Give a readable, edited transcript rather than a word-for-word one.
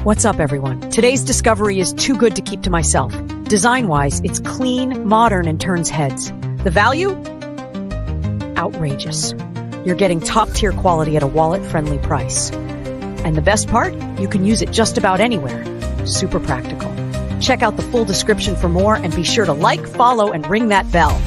What's up, everyone? Today's discovery is too good to keep to myself. Design-wise, it's clean, modern, and turns heads. The value? Outrageous. You're getting top-tier quality at a wallet-friendly price. And the best part? You can use it just about anywhere. Super practical. Check out the full description for more, and be sure to like, follow, and ring that bell.